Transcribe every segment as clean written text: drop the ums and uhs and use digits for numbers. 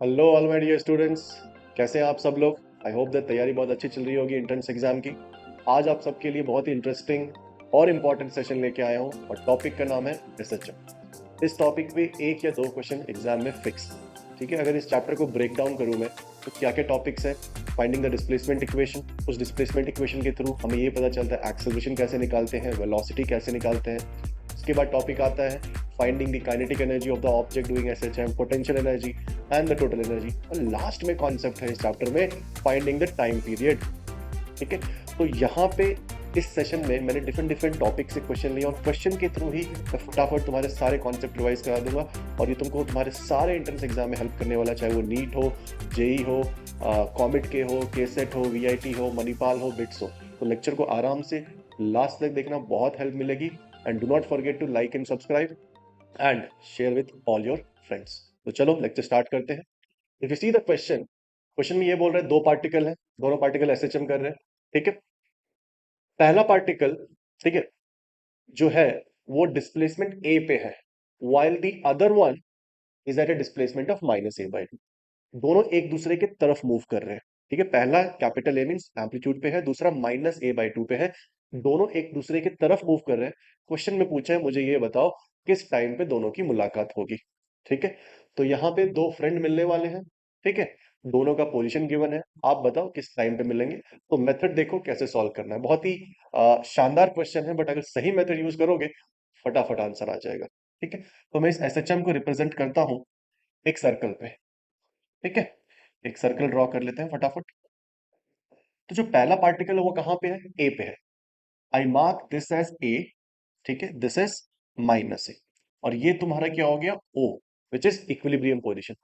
Hello all my dear students, कैसे हैं आप सब लोग। आई होप दैट तैयारी बहुत अच्छी चल रही होगी एंट्रेंस एग्जाम की। आज आप सबके लिए बहुत ही इंटरेस्टिंग और इम्पोर्टेंट सेशन लेके आया हूँ और टॉपिक का नाम है एसएचएम। इस टॉपिक पे एक या दो क्वेश्चन एग्जाम में फिक्स। ठीक है, अगर इस चैप्टर को ब्रेक डाउन करूँ मैं तो क्या क्या टॉपिक्स है। फाइंडिंग द डिस्प्लेसमेंट इक्वेशन, उस डिस्प्लेसमेंट इक्वेशन के थ्रू हमें ये पता चलता है एक्सेलरेशन कैसे निकालते हैं, वेलोसिटी कैसे निकालते हैं। उसके बाद टॉपिक आता है finding the kinetic energy of the object doing SHM, potential energy and the total energy. और लास्ट में कॉन्सेप्ट है इस चैप्टर में फाइंडिंग द टाइम पीरियड। ठीक है, तो यहाँ पे इस सेशन में मैंने डिफरेंट डिफरेंट टॉपिक से क्वेश्चन लिए और क्वेश्चन के थ्रू ही मैं फटाफट तुम्हारे सारे कॉन्सेप्ट रिवाइज करा दूंगा और ये तुमको तुम्हारे सारे एंट्रेंस एग्जाम में हेल्प करने वाला, चाहे वो नीट हो, जेई हो, कॉमेट के हो, केसेट हो, वीआईटी हो, मणिपाल हो, बिट्स हो। तो लेक्चर को आराम से लास्ट तक देखना, बहुत हेल्प मिलेगी। And do not forget to like and subscribe and share with all your friends. तो चलो लेक्चर स्टार्ट करते हैं। If you see the question, question में ये बोल रहे हैं दो पार्टिकल हैं, दोनों पार्टिकल एसएचएम कर रहे हैं। ठीक है, पहला पार्टिकल, ठीक है, जो है वो डिस्प्लेसमेंट ए पे है, while the other one is at a displacement of -a/2। दोनों एक दूसरे के तरफ मूव कर रहे हैं। ठीक है, पहला कैपिटल ए मींस एम्पलीट्यूड पे है, दूसरा -a/2 पे है। दोनों एक दूसरे के तरफ मूव कर रहे हैं। क्वेश्चन में पूछा है मुझे ये बताओ किस टाइम पे दोनों की मुलाकात होगी। ठीक है, तो यहाँ पे दो फ्रेंड मिलने वाले हैं। ठीक है, दोनों का पोजीशन गिवन है, आप बताओ किस टाइम पे मिलेंगे। तो मेथड देखो कैसे सॉल्व करना है। बहुत ही शानदार क्वेश्चन है, बट अगर सही मेथड यूज करोगे फटाफट आंसर आ जाएगा। ठीक है, तो मैं इस एसएचएम को रिप्रेजेंट करता हूँ एक सर्कल पे। ठीक है, एक सर्कल ड्रॉ कर लेते हैं फटाफट। तो जो पहला पार्टिकल है वो कहाँ पे है, ए पे है। I mark this as A. ठीक है, दिस इज -a और ये तुम्हारा क्या हो गया, ओ, विच इज इक्विलिब्रियम पोजिशन।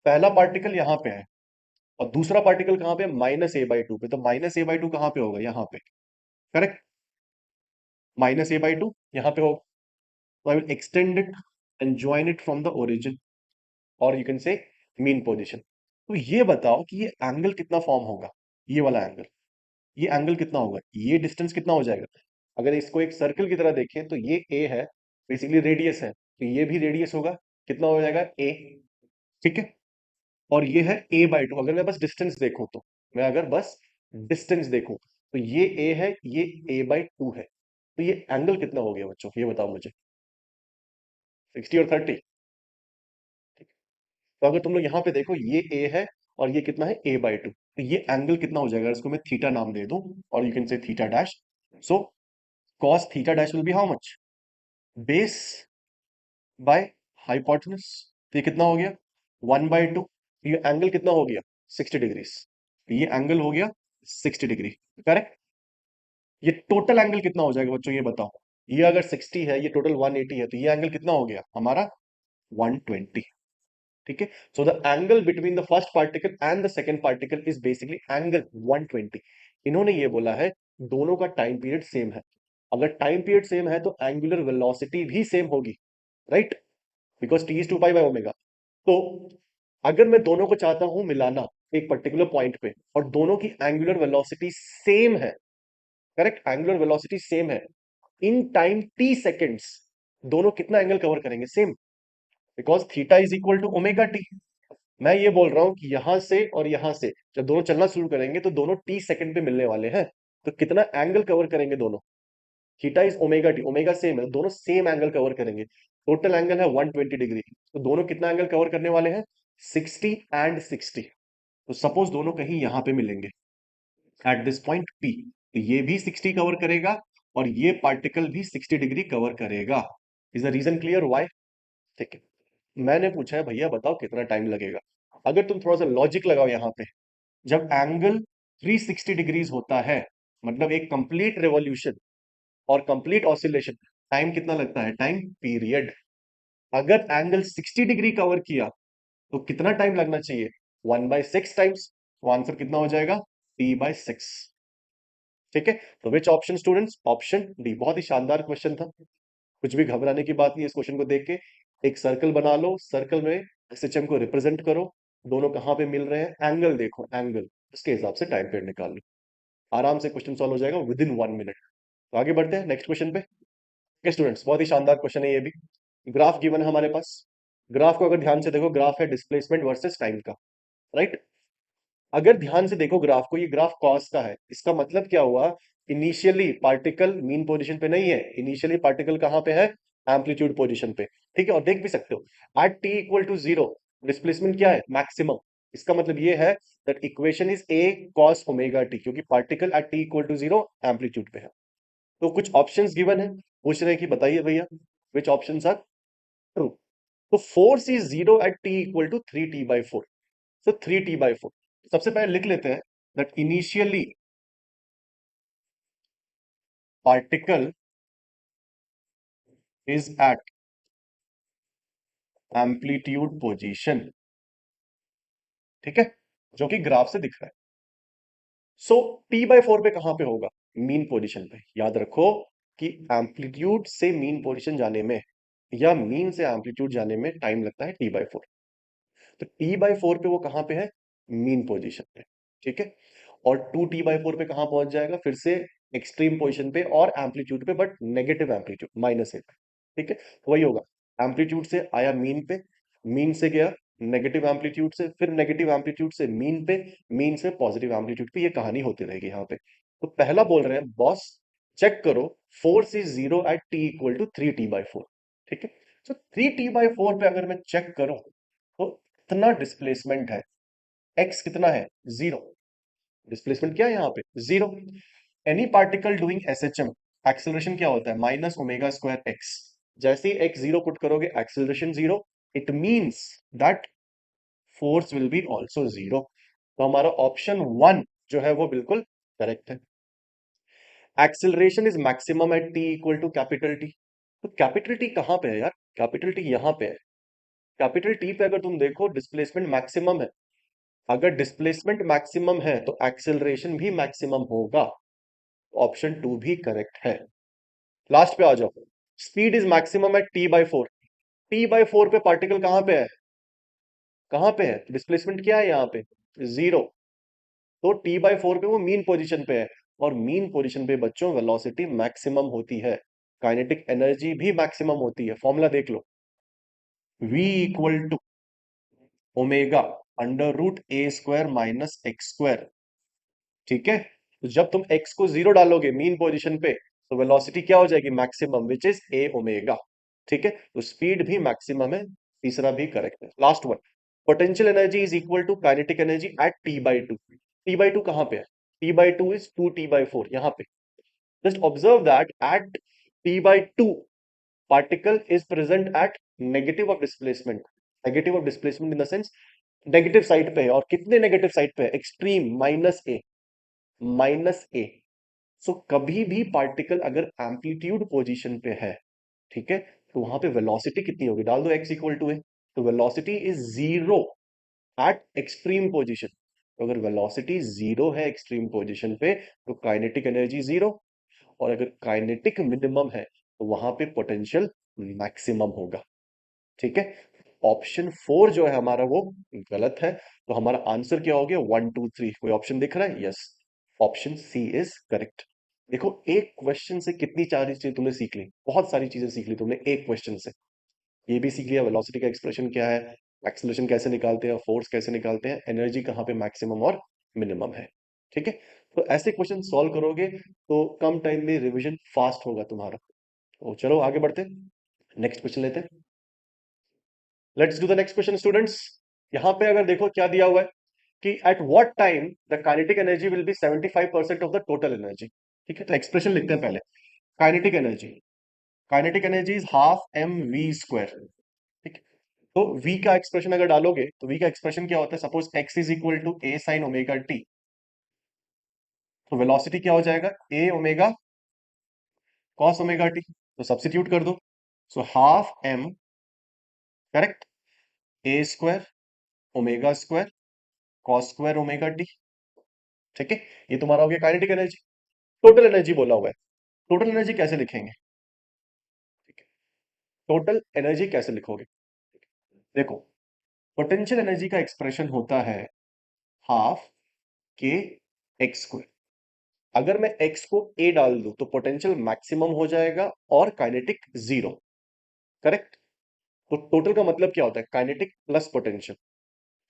पहला पार्टिकल यहाँ पे है और दूसरा पार्टिकल कहाँ पे, -a/2 पे। तो -a/2 कहाँ पे होगा, यहाँ पे। करेक्ट, -a/2 यहाँ पे होगा। तो I will extend it and join it from the origin, और you can say mean position. तो ये बताओ कि ये एंगल कितना फॉर्म होगा, ये वाला एंगल, ये एंगल कितना होगा, ये डिस्टेंस कितना हो जाएगा। अगर इसको एक सर्कल की तरह देखें तो ये ए है, बेसिकली रेडियस है, तो ये भी रेडियस होगा, कितना हो जाएगा, ए। ठीक है, और ये है a/2। अगर मैं बस डिस्टेंस देखूं तो, मैं अगर बस डिस्टेंस देखूं तो ये a है, ये a/2 है। तो ये एंगल कितना हो गया बच्चों, ये बताओ मुझे, 60 और 30। तो अगर तुम लोग यहाँ पे देखो, ये a है और ये कितना है, a/2। तो ये एंगल कितना हो जाएगा, इसको मैं थीटा नाम दे दूं, और यू कैन से theta dash. So cos theta dash will be how much, base by hypotenuse. तो ये कितना हो गया, 1/2। ये एंगल कितना हो गया, 60 डिग्रीज। ये एंगल हो गया 60 डिग्री। करेक्ट, ये टोटल एंगल कितना हो जाएगा बच्चों, ये बताओ। ये अगर 60 है, ये टोटल 180 है, तो ये एंगल कितना हो गया हमारा, 120। ठीक है, so the angle between the first particle and the second particle is basically angle 120। इन्होंने ये बोला है दोनों का टाइम पीरियड सेम है। अगर टाइम पीरियड सेम है तो एंगुलर वेलोसिटी भी सेम होगी, right, because T is two pi by omega. तो अगर मैं दोनों को चाहता हूं मिलाना एक पर्टिकुलर पॉइंट पे, और दोनों की एंगुलर वेलोसिटी सेम है, करेक्ट, एंगुलर वेलोसिटी सेम है, इन टाइम टी सेकेंड्स, दोनों कितना एंगल कवर करेंगे, same, because theta is equal to omega T. मैं ये बोल रहा हूं कि यहां से और यहां से जब दोनों चलना शुरू करेंगे तो दोनों टी सेकंड पे मिलने वाले हैं। तो कितना एंगल कवर करेंगे दोनों, theta is omega T, omega same है, दोनों सेम एंगल कवर करेंगे। टोटल एंगल है 120 डिग्री, तो दोनों कितना एंगल कवर करने वाले हैं, 60 एंड 60। तो सपोज दोनों कहीं यहां पे मिलेंगे एट दिस पॉइंट पी, तो ये भी 60 कवर करेगा और ये पार्टिकल भी 60 डिग्री कवर करेगा। Is the reason clear why. ठीक है, मैंने पूछा है भैया बताओ कितना टाइम लगेगा। अगर तुम थोड़ा सा लॉजिक लगाओ यहाँ पे, जब एंगल 360 डिग्रीज होता है, मतलब एक कंप्लीट रेवोल्यूशन और कंप्लीट ऑसिलेशन, टाइम कितना लगता है, टाइम पीरियड। अगर एंगल 60 डिग्री कवर किया तो कितना टाइम लगना चाहिए, 1/6 टाइम्स। तो आंसर कितना हो जाएगा, t/6। ठीक है, तो which option students, option D. बहुत ही शानदार क्वेश्चन था, कुछ भी घबराने की बात नहीं है इस क्वेश्चन को देख के। एक सर्कल बना लो, सर्कल में एसएचएम को रिप्रेजेंट करो, दोनों कहाँ पे मिल रहे हैं, एंगल देखो, एंगल, उसके हिसाब से टाइम पीरियड निकाल लो। आराम से क्वेश्चन सॉल्व हो जाएगा विद इन 1 मिनट। तो आगे बढ़ते हैं नेक्स्ट क्वेश्चन पे। स्टूडेंट्स बहुत ही शानदार क्वेश्चन है ये भी। ग्राफ गिवन है हमारे पास, ग्राफ को अगर ध्यान से देखो, ग्राफ है डिस्प्लेसमेंट वर्सेस टाइम का, राइट। अगर ध्यान से देखो ग्राफ को, ये ग्राफ कॉस का है, इसका मतलब क्या हुआ, इनिशियली पार्टिकल मीन पोजीशन पे नहीं है, इनिशियली पार्टिकल कहाँ पे है, एम्पलीट्यूड पोजीशन पे, ठीक है। और देख भी सकते हो at T equal to zero displacement क्या है, मैक्सिमम। इसका मतलब ये है that equation is A cos omega T, क्योंकि particle at T equal to zero amplitude पे है। तो कुछ ऑप्शंस गिवन है, पूछ रहे हैं कि बताइए भैया विच ऑप्शंस आर ट्रू। तो force is zero at T equal to three T by four. So three T by four, सबसे पहले लिख लेते हैं that initially particle is at amplitude position, ठीक है, जो कि ग्राफ से दिख रहा है। सो टी बाई फोर पे कहां पे होगा, मीन पोजीशन पे। याद रखो कि एम्पलीट्यूड से मीन पोजीशन जाने में या मीन से एम्पलीट्यूड जाने में टाइम लगता है टी बाई फोर। तो टी बाई फोर पे वो कहां पे है, मीन पोजीशन पे, ठीक है। और टू टी बाई फोर पे कहां पहुंच जाएगा, फिर से एक्सट्रीम पोजीशन पे और एम्पलीट्यूड पे, बट नेगेटिव एम्पलीट्यूड माइनस ए, ठीक है। तो वही होगा, एम्पलीट्यूड से आया मीन पे, मीन से गया नेगेटिव एम्पलीट्यूड से, फिर नेगेटिव एम्पलीट्यूड से मीन पे, मीन से पॉजिटिव एम्पलीट्यूड पे, ये कहानी होती रहेगी यहाँ पे। तो पहला बोल रहे हैं बॉस, चेक करो force is zero at T equal to three T by four, ठीक है। तो थ्री टी बाई फोर पे अगर मैं चेक करूं तो कितना डिस्प्लेसमेंट है, एक्स कितना है, जीरो। डिस्प्लेसमेंट क्या है यहाँ पे, zero. Any particle doing SHM, acceleration क्या होता है, माइनस ओमेगा स्क्वायर एक्स। जैसे ही एक्स जीरो पुट करोगे acceleration zero, it means that force will be also zero. तो हमारा ऑप्शन वन जो है वो बिल्कुल करेक्ट है। Acceleration is maximum at T equal to capital T. तो कैपिटल टी कहां पे है यार, कैपिटल टी यहां पे है। कैपिटल टी पे अगर तुम देखो डिस्प्लेसमेंट मैक्सिमम है, अगर डिस्प्लेसमेंट मैक्सिमम है तो एक्सेलरेशन भी मैक्सिमम होगा। ऑप्शन टू भी करेक्ट है। लास्ट पे आ जाओ, speed is maximum at T by four. T by four पे पार्टिकल कहां पे है, कहां पे है, डिस्प्लेसमेंट क्या है यहाँ पे, जीरो। तो टी बाई फोर पे वो मीन पोजीशन पे है, और मीन पोजीशन पे बच्चों वेलोसिटी मैक्सिमम होती है, काइनेटिक एनर्जी भी मैक्सिमम होती है। फॉर्मूला देख लो, v equal to omega under root A square minus X square, ठीक है। तो जब तुम x को जीरो डालोगे मीन पोजीशन पे, तो वेलोसिटी क्या हो जाएगी, maximum, which is a omega, ठीक है। तो स्पीड भी मैक्सिमम है, तीसरा भी करेक्ट है। Last one, potential energy is equal to kinetic energy at T by two. T by two कहां पे है, T by two is two T by four, यहां पे। Just observe that at T by two particle is present at negative of displacement, negative of displacement in the sense negative side पे है, और कितने negative side पे है, extreme minus A, minus A. So कभी भी पार्टिकल अगर amplitude position पे है, ठीक है, तो वहां पे वेलोसिटी कितनी होगी, डाल दो x इक्वल टू ए। तो velocity is zero eight extreme position. तो अगर वेलोसिटी जीरो है एक्सट्रीम पोजीशन पे, तो काइनेटिक एनर्जी जीरो। और अगर काइनेटिक मिनिमम है, तो वहां पे पोटेंशियल मैक्सिमम होगा, ठीक है। ऑप्शन फोर जो है हमारा वो गलत है। तो हमारा आंसर क्या हो गया, वन टू थ्री। कोई ऑप्शन दिख रहा है, yes, option C is correct. देखो एक क्वेश्चन से कितनी सारी चीजें तुमने सीख ली, बहुत सारी चीजें सीख ली तुमने एक क्वेश्चन से। ये भी सीख लिया वेलोसिटी का एक्सप्रेशन क्या है, एक्सेलरेशन कैसे निकालते हैं, फोर्स कैसे निकालते हैं, एनर्जी कहाँ पे मैक्सिमम और मिनिमम है, ठीक है। तो ऐसे क्वेश्चन सॉल्व करोगे तो कम टाइम में रिवीजन फास्ट होगा तुम्हारा। तो चलो आगे बढ़ते हैं, नेक्स्ट क्वेश्चन लेते हैं। Let's do the next question students. यहाँ पे अगर देखो क्या दिया हुआ है कि at what time the kinetic energy will be 75% of the total energy, ठीक है। तो एक्सप्रेशन लिखते हैं पहले, kinetic energy, kinetic energy is half M V square, ठीक है। तो v का एक्सप्रेशन अगर डालोगे तो v का एक्सप्रेशन क्या होता है, suppose x is equal to A sine omega T, तो वेलोसिटी क्या हो जाएगा, a omega cos omega T. तो सब्स्टिट्यूट कर दो, so half m, correct, A square omega square cos square omega T, ठीक है। ये तुम्हारा हो गया काइनेटिक एनर्जी। टोटल एनर्जी बोला हुआ है, टोटल एनर्जी कैसे लिखेंगे, ठीक है। टोटल एनर्जी कैसे लिखोगे, देखो पोटेंशियल एनर्जी का एक्सप्रेशन होता है हाफ के एक्स स्क्वायर। अगर मैं x को a डाल दूं तो पोटेंशियल मैक्सिमम हो जाएगा और काइनेटिक जीरो, करेक्ट। तो टोटल का मतलब क्या होता है? Kinetic plus potential.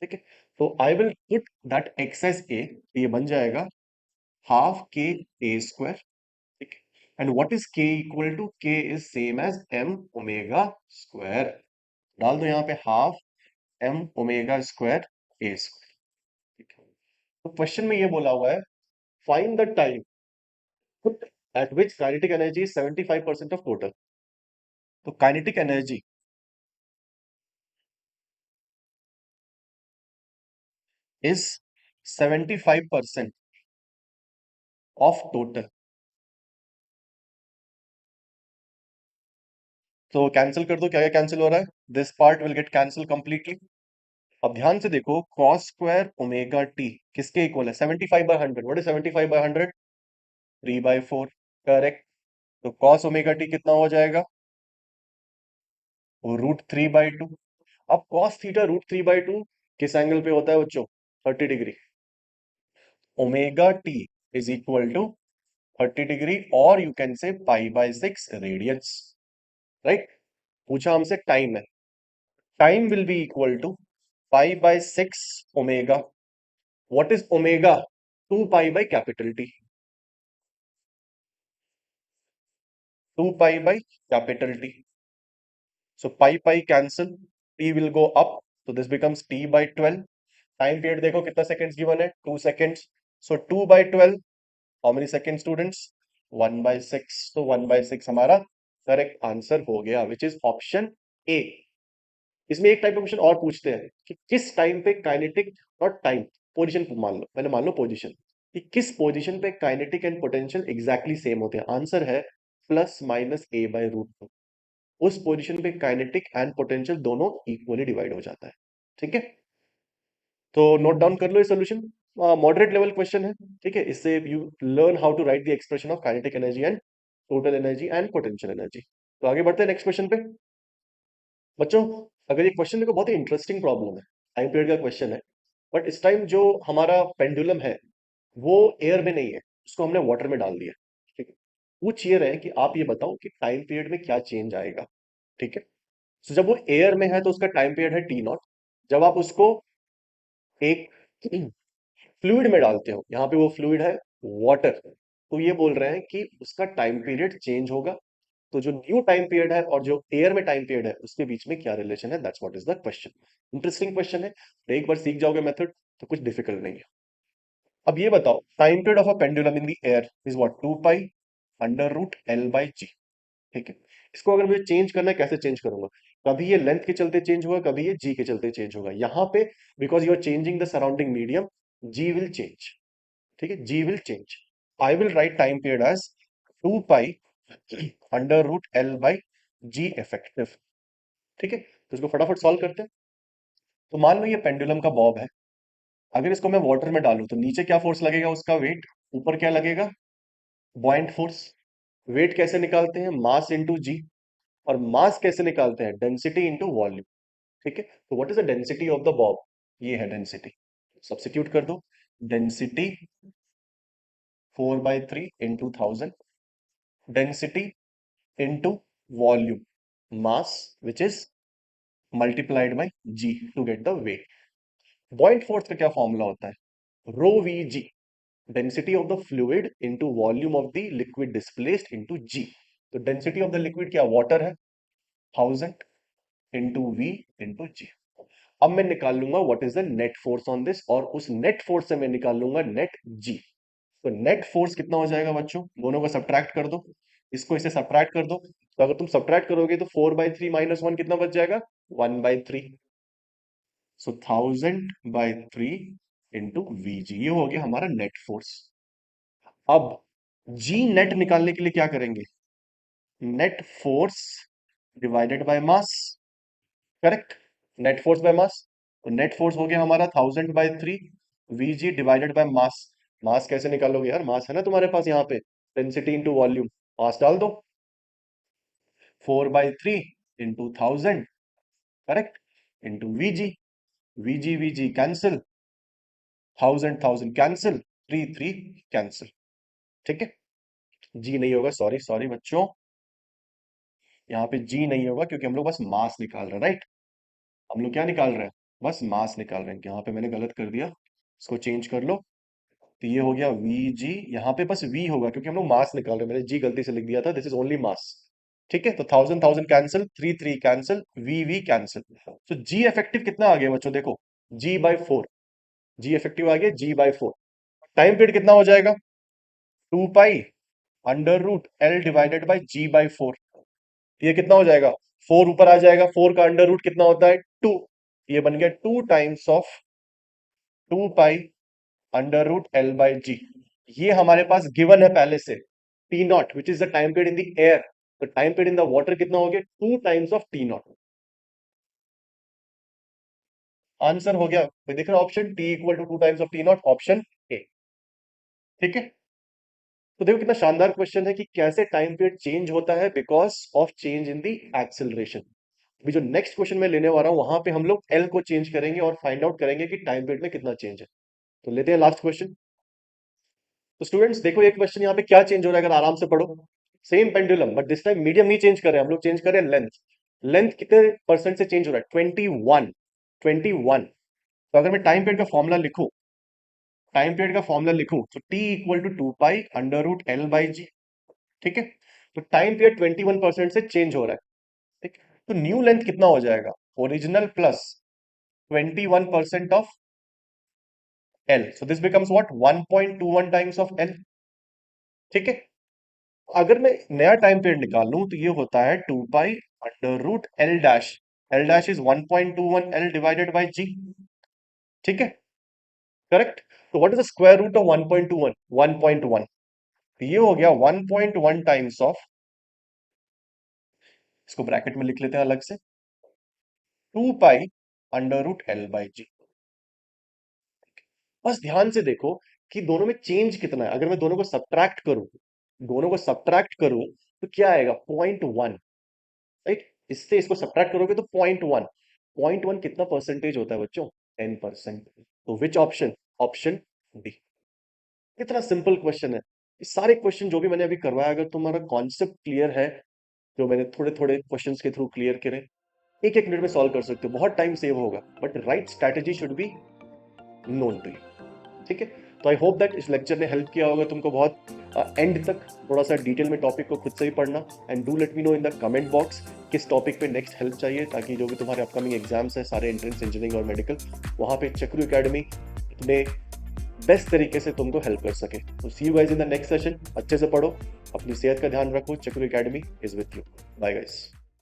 ठीक है, तो I will put that X as A, ये बन जाएगा हाफ के ए स्क्वायर। ठीक है, and what is K equal to? K is same as M omega square. डाल दो यहाँ पे half M omega square A square. ठीक है, तो क्वेश्चन में ये बोला हुआ है find the time at which kinetic energy is 75% of total। तो kinetic energy is 75% of total. तो कैंसिल कर दो, क्या क्या कैंसिल हो रहा है? This part will get cancel completely. अब ध्यान से देखो, कॉस स्क्वायर ओमेगा टी किसके इक्वल है? 75/100। What is 75/100? 3/4। करेक्ट। तो कॉस ओमेगा टी कितना हो जाएगा? √3/2। अब कॉस थीटा √3/2 किस एंगल पे होता है बच्चों? 30 degree. Omega T is equal to 30 degree, और you can say π/6 radians. Right. पूछा हमसे टाइम है, time will be equal to π/6 omega. What is omega? Capital T. Capital T. So pi pi cancel, T will go up, so this becomes t/12। Time period देखो कितना seconds given है? 2 seconds. So 2/12, how many second students? 1/6। तो 1/6 हमारा correct answer हो गया, which is option A. इसमें एक type का क्वेश्चन और पूछते हैं कि किस टाइम पे काइनेटिक, नॉट टाइम, पोजीशन मान लो, पहले मान लो पोजीशन, कि किस पोजीशन पे kinetic and potential exactly same होते हैं। आंसर है +-a/√2। उस पोजीशन पे काइनेटिक एंड पोटेंशियल दोनों इक्वली डिवाइड हो जाता है। ठीक है, तो नोट डाउन कर लो ये सोल्यूशन। मॉडरेट लेवल क्वेश्चन है। ठीक है, इससे you learn how to write the expression of kinetic energy and total energy and potential energy. तो आगे बढ़ते हैं नेक्स्ट क्वेश्चन पे। बच्चों, अगर ये क्वेश्चन देखो, बहुत ही इंटरेस्टिंग प्रॉब्लम है, टाइम पीरियड का क्वेश्चन है, बट इस टाइम जो हमारा पेंडुलम है वो एयर में नहीं है, उसको हमने वाटर में डाल दिया। ठीक है, पूछ ये रहे कि आप ये बताओ कि टाइम पीरियड में क्या चेंज आएगा। ठीक है, तो जब वो एयर में है तो उसका टाइम पीरियड है T0। जब आप उसको एक फ्लूइड में डालते हो, यहाँ पे वो फ्लूइड है वाटर, तो ये बोल रहे हैं कि उसका टाइम पीरियड चेंज होगा। तो जो न्यू टाइम पीरियड है और जो एयर में टाइम पीरियड है उसके बीच में क्या रिलेशन है, that's what is the question. Interesting question है, तो एक बार सीख जाओगे मेथड तो कुछ डिफिकल्ट नहीं है। अब ये बताओ, time period of a pendulum in the air is what? 2π√L/g। ठीक है, इसको अगर मुझे चेंज करना है, कैसे चेंज करूंगा? कभी ये लेंथ के चलते चेंज होगा, कभी ये जी के चलते चेंज होगा। यहाँ पे because you are changing the surrounding medium, G will change. ठीक है, G will change. I will write time period as 2π√L/g effective. ठीक है, तो इसको फटाफट सॉल्व करते हैं। तो मान लो ये पेंडुलम का बॉब है, अगर इसको मैं वाटर में डालूं तो नीचे क्या फोर्स लगेगा? उसका वेट। ऊपर क्या लगेगा? बॉइंट फोर्स। वेट कैसे निकालते हैं? Mass into G. और मास कैसे निकालते हैं? Density into volume. ठीक है, तो what is the density of the bob? ये है डेंसिटी। सब्स्टिट्यूट कर दो, density 4/3 into 1000, density into volume, mass which is multiplied by G to get the weight. Buoyant force का क्या फॉर्मूला होता है? Rho V G, density of the fluid into volume of the liquid displaced into जी। तो density of the liquid क्या? Water है, 1000 into we into जी। अब मैं निकाल लूंगा what is the net force on this, और उस नेट फोर्स से मैं निकाल लूंगा नेट जी। तो नेट फोर्स कितना हो जाएगा बच्चों? दोनों को सब्ट्रैक्ट कर दो, इसको इससे सब्ट्रैक्ट कर दो, तो अगर तुम सब्ट्रैक्ट करोगे तो 4/3 -1 कितना बच जाएगा? 1/3। सो 1000/3 इंटू वी जी, ये हो गया हमारा नेट फोर्स। अब जी नेट निकालने के लिए क्या करेंगे? Net force divided by mass. Correct, net force by mass. तो नेट फोर्स हो गया हमारा 1000/3 वीजी डिवाइडेड बाय मास। मास कैसे निकालोगे यार? मास है ना तुम्हारे पास यहाँ पे, डेंसिटी इंटू वॉल्यूम, मास डाल दो, 4/3 into 1000, correct, into V G. V G V G cancel, 1000 cancel, 3 3 cancel. ठीक है, जी नहीं होगा, सॉरी सॉरी बच्चों। यहाँ पे जी नहीं होगा क्योंकि हम लोग बस मास निकाल रहे हैं, राइट। हम लोग क्या निकाल रहे हैं, बस मास निकाल रहे हैं। यहाँ पे मैंने गलत कर दिया, इसको चेंज कर लो। तो ये हो गया वी जी, यहाँ पे बस वी होगा क्योंकि हम लोग मास निकाल रहे हैं, मैंने जी गलती से लिख दिया था, दिस इज ओनली मास। ठीक है, तो 1000 कैंसिल, 3 कैंसिल, वी कैंसिल। तो जी इफेक्टिव कितना आ गया बच्चों, देखो जी/4, जी इफेक्टिव आ गया जी/4। टाइम पीरियड कितना हो जाएगा, 2 pi under root L divided by G. ये कितना हो जाएगा, 4 ऊपर आ जाएगा, 4 का अंडर रूट कितना होता है, 2। ये बन गया 2 times of 2 pi under root L by G. ये हमारे पास गिवन है पहले से, T0 which is the time period in the air. तो time period in the water कितना हो गया, 2 टाइम्स ऑफ T0। आंसर हो गया, कोई दिख रहा है option, T equal to 2 times of T0, option A. ठीक है, तो देखो कितना शानदार क्वेश्चन है कि कैसे टाइम पीरियड चेंज होता है because of change in the acceleration. अभी जो नेक्स्ट क्वेश्चन मैं लेने वाला हूं वहां पे हम लोग एल को चेंज करेंगे और फाइंड आउट करेंगे कि टाइम पीरियड में कितना चेंज है। तो लेते हैं लास्ट क्वेश्चन। तो स्टूडेंट्स देखो एक क्वेश्चन यहाँ पे क्या चेंज हो रहा है, अगर आराम से पढ़ो। Same pendulum but this time medium नहीं चेंज कर रहे हैं हम लोग, चेंज कर रहे हैं लेंथ। लेंथ कितने परसेंट से चेंज हो रहा है, 21। तो अगर मैं टाइम पीरियड का फॉर्मूला लिखूं, तो T equal to 2 pi under root L by G. ठीक है, तो टाइम पीरियड 21% से चेंज हो रहा है। ठीक, तो न्यू लेंथ कितना हो जाएगा, original plus 21% of L, so this becomes what, 1.21 times of L. ठीक है, अगर मैं नया टाइम पीरियड निकाल लूं तो ये होता है 2 pi under root L dash. L dash is 1.21 L divided by G. ठीक है, करेक्ट। तो what is the square root of 1.21, 1.1। तो ये हो गया 1.1 टाइम्स ऑफ, इसको ब्रैकेट में लिख लेते हैं अलग से, 2 pi under root L by G. बस ध्यान से देखो कि दोनों में चेंज कितना है। अगर मैं दोनों को सब्ट्रैक्ट करूं तो क्या आएगा, 0.1, राइट। इससे इसको सब्ट्रैक्ट करोगे तो 0.1 कितना परसेंटेज होता है बच्चों, 10%। तो विच ऑप्शन, ऑप्शन डी। कितना सिंपल क्वेश्चन है। ये सारे क्वेश्चन जो भी मैंने अभी करवाया, अगर तुम्हारा कॉन्सेप्ट क्लियर है, जो मैंने थोड़े थोड़े क्वेश्चंस के थ्रू क्लियर करे, एक एक मिनट में सॉल्व कर सकते हो, बहुत टाइम सेव होगा, but right strategy should be known to you. ठीक है, तो आई होप दैट इस लेक्चर ने हेल्प किया होगा तुमको बहुत एंड तक, थोड़ा सा डिटेल में टॉपिक को खुद से ही पढ़ना। And do let me know in the comment box किस टॉपिक पे नेक्स्ट हेल्प चाहिए, ताकि जो भी तुम्हारे अपकमिंग एग्जाम्स है सारे, एंट्रेंस, इंजीनियरिंग और मेडिकल, वहां पे चक्रू एकेडमी अपने बेस्ट तरीके से तुमको हेल्प कर सके। तो see you guys in the next session. अच्छे से पढ़ो, अपनी सेहत का ध्यान रखो, Chakru academy is with you. Bye guys.